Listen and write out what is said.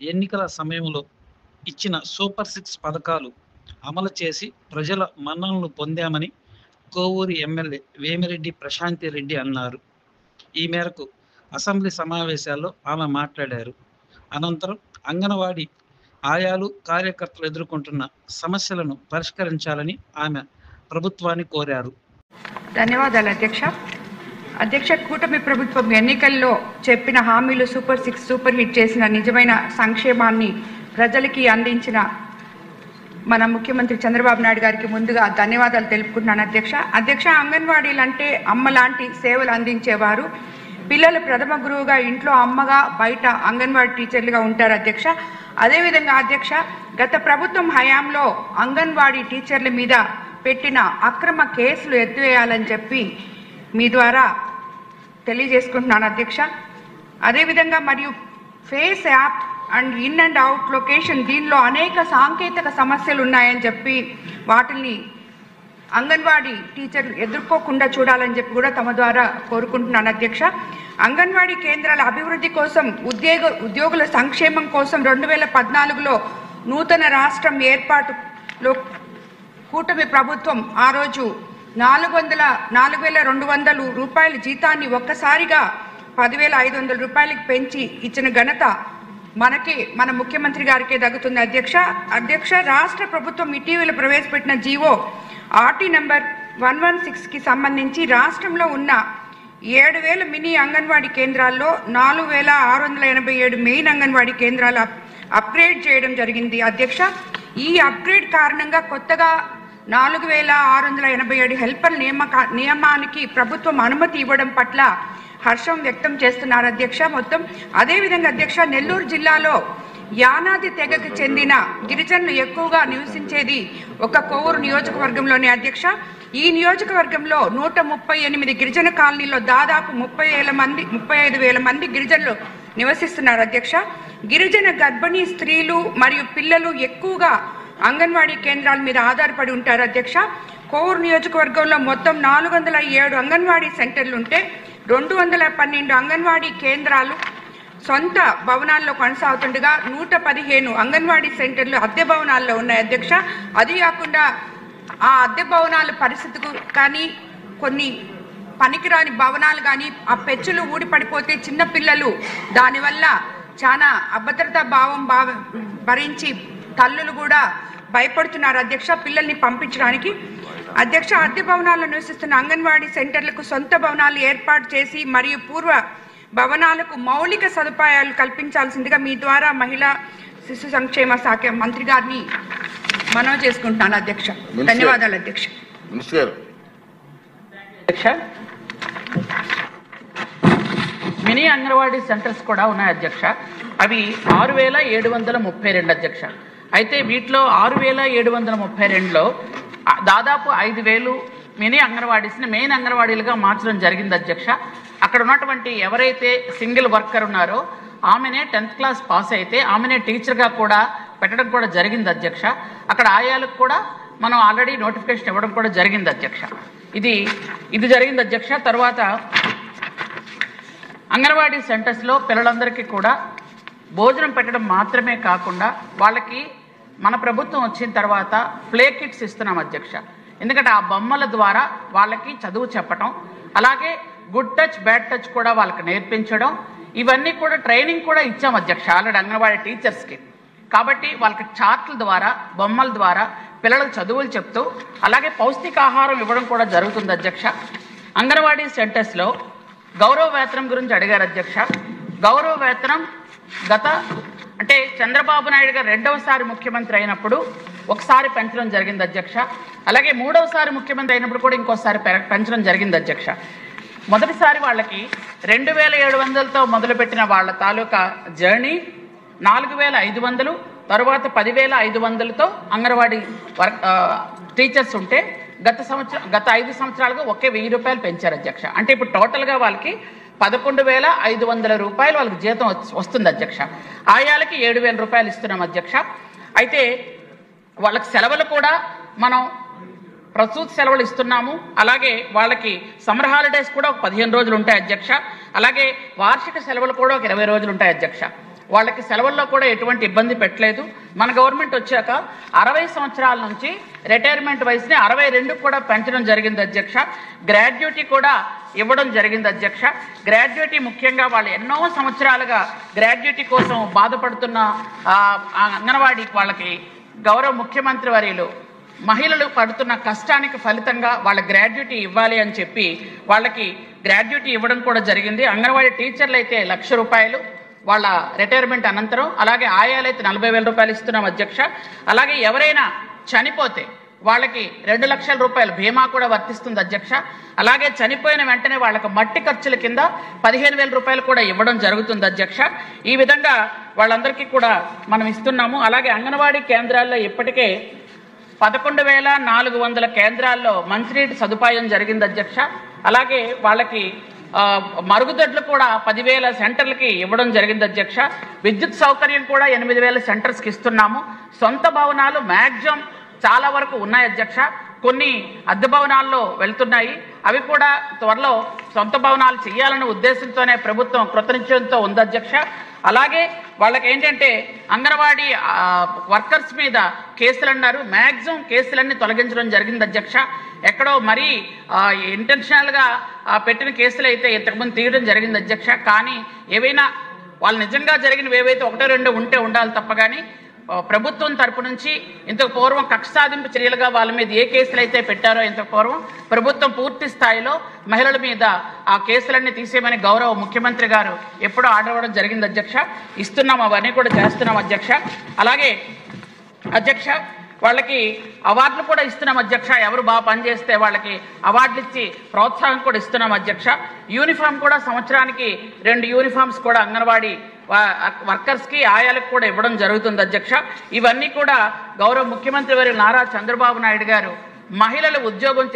ఎన్నికల సమయంలో ఇచ్చిన సూపర్ 6 పథకాలు అమలు చేసి ప్రజల మన్ననలు పొందామని కోవూరు ఎమ్మెల్యే వేమిరెడ్డి ప్రశాంతి రెడ్డి అన్నారు. ఈ మేరకు అసెంబ్లీ సమావేశాల్లో ఆమె మాట్లాడారు. అనంతరం అంగన్వాడీ ఆయాలు, కార్యకర్తలు ఎదుర్కొంటున్న సమస్యలను పరిష్కరించాలని ఆమె ప్రభుత్వాన్ని కోరారు. ధన్యవాదాలు అధ్యక్ష. అధ్యక్ష, కూటమి ప్రభుత్వం ఎన్నికల్లో చెప్పిన హామీలు సూపర్ 6 సూపర్ హిట్ చేసిన నిజమైన సంక్షేమాన్ని ప్రజలకి అందించిన మన ముఖ్యమంత్రి చంద్రబాబు నాయుడు గారికి ముందుగా ధన్యవాదాలు తెలుపుకుంటున్నాను అధ్యక్ష. అధ్యక్ష, అంగన్వాడీలు అంటే అమ్మ లాంటి సేవలు అందించేవారు. పిల్లలు ప్రథమ గురువుగా ఇంట్లో అమ్మగా, బయట అంగన్వాడీ టీచర్లుగా ఉంటారు అధ్యక్ష. అదేవిధంగా అధ్యక్ష, గత ప్రభుత్వం హయాంలో అంగన్వాడీ టీచర్ల మీద పెట్టిన అక్రమ కేసులు ఎత్తివేయాలని చెప్పి మీ ద్వారా తెలియజేసుకుంటున్నాను అధ్యక్ష. అదేవిధంగా మరియు face app and in and out location, దీనిలో అనేక సాంకేతిక సమస్యలు ఉన్నాయని చెప్పి వాటిని అంగన్వాడీ టీచర్లు ఎదుర్కోకుండా చూడాలని చెప్పి కూడా తమ ద్వారా కోరుకుంటున్నాను అధ్యక్ష. అంగన్వాడీ కేంద్రాల అభివృద్ధి కోసం, ఉద్యోగుల సంక్షేమం కోసం 2014లో నూతన రాష్ట్రం ఏర్పాటులో కూటమి ప్రభుత్వం ఆ రోజు 4,200 రూపాయల జీతాన్ని ఒక్కసారిగా 10,500 రూపాయలకి పెంచి ఇచ్చిన ఘనత మన ముఖ్యమంత్రి గారికే దక్కుతుంది అధ్యక్ష. రాష్ట్ర ప్రభుత్వం ఇటీవల ప్రవేశపెట్టిన జీవో ఆర్టీ నంబర్ 116కి సంబంధించి రాష్ట్రంలో ఉన్న 7,000 మినీ అంగన్వాడీ కేంద్రాల్లో 4,687 మెయిన్ అంగన్వాడీ కేంద్రాలు అప్గ్రేడ్ చేయడం జరిగింది అధ్యక్ష. ఈ అప్గ్రేడ్ కారణంగా కొత్తగా 4,687 హెల్పర్ నియమానికి ప్రభుత్వం అనుమతి ఇవ్వడం పట్ల హర్షం వ్యక్తం చేస్తున్నారు అధ్యక్ష. అదేవిధంగా అధ్యక్ష, నెల్లూరు జిల్లాలో యానాది తెగకు చెందిన గిరిజనులు ఎక్కువగా నివసించేది ఒక కోవూరు నియోజకవర్గంలోనే అధ్యక్ష. ఈ నియోజకవర్గంలో 138 గిరిజన కాలనీలో దాదాపు 35,000 మంది గిరిజనులు నివసిస్తున్నారు అధ్యక్ష. గిరిజన గర్భిణీ స్త్రీలు మరియు పిల్లలు ఎక్కువగా అంగన్వాడీ కేంద్రాల మీద ఆధారపడి ఉంటారు అధ్యక్ష. కోవూరు నియోజకవర్గంలో మొత్తం 407 అంగన్వాడీ సెంటర్లు ఉంటే 212 అంగన్వాడీ కేంద్రాలు సొంత భవనాల్లో కొనసాగుతుండగా 115 అంగన్వాడీ సెంటర్లు అద్దె భవనాల్లో ఉన్నాయి అధ్యక్ష. అది కాకుండా ఆ అద్దె భవనాల పరిస్థితికి కానీ, కొన్ని పనికిరాని భవనాలు కానీ, ఆ పెచ్చులు ఊడిపడిపోతే చిన్నపిల్లలు దానివల్ల చాలా అభద్రతా భావం భరించి తల్లులు కూడా భయపడుతున్నారు అధ్యక్ష పిల్లల్ని పంపించడానికి. అధ్యక్ష, అద్దె భవనాల్లో నివసిస్తున్న అంగన్వాడీ సెంటర్లకు సొంత భవనాలు ఏర్పాటు చేసి మరియు పూర్వ భవనాలకు మౌలిక సదుపాయాలు కల్పించాల్సిందిగా మీ ద్వారా మహిళా శిశు సంక్షేమ శాఖ మంత్రి గారిని మనవి చేసుకుంటున్నాను అధ్యక్ష. ధన్యవాదాలు అధ్యక్ష. మినీ అంగన్వాడీ సెంటర్స్ కూడా ఉన్నాయి అధ్యక్ష. అవి 6,732 అధ్యక్ష. అయితే వీటిలో 6,732లో దాదాపు 5,000 మినీ అంగన్వాడీస్ని మెయిన్ అంగన్వాడీలుగా మార్చడం జరిగింది అధ్యక్ష. అక్కడ ఉన్నటువంటి ఎవరైతే సింగిల్ వర్కర్ ఉన్నారో ఆమెనే 10th క్లాస్ పాస్ అయితే ఆమెనే టీచర్గా కూడా పెట్టడం కూడా జరిగింది అధ్యక్ష. అక్కడ ఆయాలకు కూడా మనం ఆల్రెడీ నోటిఫికేషన్ ఇవ్వడం కూడా జరిగింది అధ్యక్ష. ఇది జరిగింది అధ్యక్ష. తర్వాత అంగన్వాడీ సెంటర్స్లో పిల్లలందరికీ కూడా భోజనం పెట్టడం మాత్రమే కాకుండా వాళ్ళకి మన ప్రభుత్వం వచ్చిన తర్వాత ప్లే కిట్స్ ఇస్తున్నాం అధ్యక్ష. ఎందుకంటే ఆ బొమ్మల ద్వారా వాళ్ళకి చదువు చెప్పడం, అలాగే గుడ్ టచ్ బ్యాడ్ టచ్ కూడా వాళ్ళకి నేర్పించడం, ఇవన్నీ కూడా ట్రైనింగ్ కూడా ఇచ్చాం అధ్యక్ష ఆల్రెడీ అంగన్వాడీ టీచర్స్కి. కాబట్టి వాళ్ళకి చార్ట్ల ద్వారా, బొమ్మల ద్వారా పిల్లలకు చదువులు చెప్తూ అలాగే పౌష్టికాహారం ఇవ్వడం కూడా జరుగుతుంది అధ్యక్ష. అంగన్వాడీ సెంటర్స్లో గౌరవ వేతనం గురించి అడిగారు అధ్యక్ష. గౌరవ వేతనం అంటే చంద్రబాబు నాయుడు గారు రెండవసారి ముఖ్యమంత్రి అయినప్పుడు ఒకసారి పెంచడం జరిగింది అధ్యక్ష. అలాగే మూడవసారి ముఖ్యమంత్రి అయినప్పుడు కూడా ఇంకోసారి పెంచడం జరిగింది అధ్యక్ష. మొదటిసారి వాళ్ళకి 2,700తో మొదలుపెట్టిన వాళ్ళ తాలూకా జర్నీ 4,500, తర్వాత 10,500తో అంగన్వాడీ టీచర్స్ ఉంటే గత 5 సంవత్సరాలుగా ఒకే 1,000 రూపాయలు పెంచారు అధ్యక్ష. అంటే ఇప్పుడు టోటల్గా వాళ్ళకి 11,500 రూపాయలు వాళ్ళకి జీతం వస్తుంది అధ్యక్ష. ఆయాలకి 7,000 రూపాయలు ఇస్తున్నాం అధ్యక్ష. అయితే వాళ్ళకి సెలవులు కూడా మనం ప్రసూతి సెలవులు ఇస్తున్నాము. అలాగే వాళ్ళకి సమ్మర్ హాలిడేస్ కూడా ఒక 15 రోజులు ఉంటాయి అధ్యక్ష. అలాగే వార్షిక సెలవులు కూడా ఒక 20 రోజులు ఉంటాయి అధ్యక్ష. వాళ్ళకి సెలవుల్లో కూడా ఎటువంటి ఇబ్బంది పెట్టలేదు. మన గవర్నమెంట్ వచ్చాక 60 సంవత్సరాల నుంచి రిటైర్మెంట్ వయసుని 62 కూడా పెంచడం జరిగింది అధ్యక్ష. గ్రాడ్యుయేటీ కూడా ఇవ్వడం జరిగింది అధ్యక్ష. గ్రాడ్యుయేటీ ముఖ్యంగా వాళ్ళు ఎన్నో సంవత్సరాలుగా గ్రాడ్యుయేటీ కోసం బాధపడుతున్న అంగన్వాడీ వాళ్ళకి గౌరవ ముఖ్యమంత్రి వర్యులు మహిళలు పడుతున్న కష్టానికి ఫలితంగా వాళ్ళ గ్రాడ్యుయేటీ ఇవ్వాలి అని చెప్పి వాళ్ళకి గ్రాడ్యుయేటీ ఇవ్వడం కూడా జరిగింది. అంగన్వాడీ టీచర్లు అయితే ₹1,00,000 వాళ్ళ రిటైర్మెంట్ అనంతరం, అలాగే ఆయాలైతే ₹40,000 ఇస్తున్నాం అధ్యక్ష. అలాగే ఎవరైనా చనిపోతే వాళ్ళకి ₹2,00,000 బీమా కూడా వర్తిస్తుంది అధ్యక్ష. అలాగే చనిపోయిన వెంటనే వాళ్ళకి మట్టి ఖర్చుల కింద ₹15,000 కూడా ఇవ్వడం జరుగుతుంది అధ్యక్ష. ఈ విధంగా వాళ్ళందరికీ కూడా మనం ఇస్తున్నాము. అలాగే అంగన్వాడీ కేంద్రాల్లో ఇప్పటికే 11,400 కేంద్రాల్లో మంచినీటి సదుపాయం జరిగింది అధ్యక్ష. అలాగే వాళ్ళకి మరుగుదొడ్లు కూడా 10,000 సెంటర్లకి ఇవ్వడం జరిగింది అధ్యక్ష. విద్యుత్ సౌకర్యం కూడా 8,000 సెంటర్స్కి ఇస్తున్నాము. సొంత భవనాలు మ్యాక్సిమం చాలా వరకు ఉన్నాయి అధ్యక్ష. కొన్ని అద్దె భవనాల్లో వెళ్తున్నాయి. అవి కూడా త్వరలో సొంత భవనాలు చేయాలనే ఉద్దేశంతోనే ప్రభుత్వం కృతనిశ్చయంతో ఉంది అధ్యక్ష. అలాగే వాళ్ళకి ఏంటంటే అంగన్వాడీ వర్కర్స్ మీద కేసులు అన్నారు. మ్యాక్సిమం కేసులన్నీ తొలగించడం జరిగింది అధ్యక్ష. ఎక్కడో మరీ ఇంటెన్షనల్గా పెట్టిన కేసులు అయితే ఇంతకుముందు తీయడం జరిగింది అధ్యక్ష. కానీ ఏవైనా వాళ్ళు నిజంగా జరిగినవి ఏవైతే 1-2 ఉంటే ఉండాలి తప్ప కానీ ప్రభుత్వం తరపు నుంచి ఇంతకు పూర్వం కక్ష సాధింపు చర్యలుగా వాళ్ళ మీద ఏ కేసులు అయితే పెట్టారో ఇంతకు పూర్వం ప్రభుత్వం పూర్తి స్థాయిలో మహిళల మీద ఆ కేసులన్నీ తీసేయమని గౌరవ ముఖ్యమంత్రి గారు ఎప్పుడో ఆర్డర్ ఇవ్వడం జరిగింది అధ్యక్ష. ఇస్తున్నాం, అవన్నీ కూడా చేస్తున్నాం అధ్యక్ష. అలాగే అధ్యక్ష వాళ్ళకి అవార్డులు కూడా ఇస్తున్నాం అధ్యక్ష. ఎవరు బాగా పనిచేస్తే వాళ్ళకి అవార్డులు ఇచ్చి ప్రోత్సాహం కూడా ఇస్తున్నాం అధ్యక్ష. యూనిఫామ్ కూడా సంవత్సరానికి 2 యూనిఫామ్స్ కూడా అంగన్వాడీ వర్కర్స్కి ఆయాలకు కూడా ఇవ్వడం జరుగుతుంది అధ్యక్ష. ఇవన్నీ కూడా గౌరవ ముఖ్యమంత్రి వారి నారా చంద్రబాబు నాయుడు గారు మహిళలు ఉద్యోగం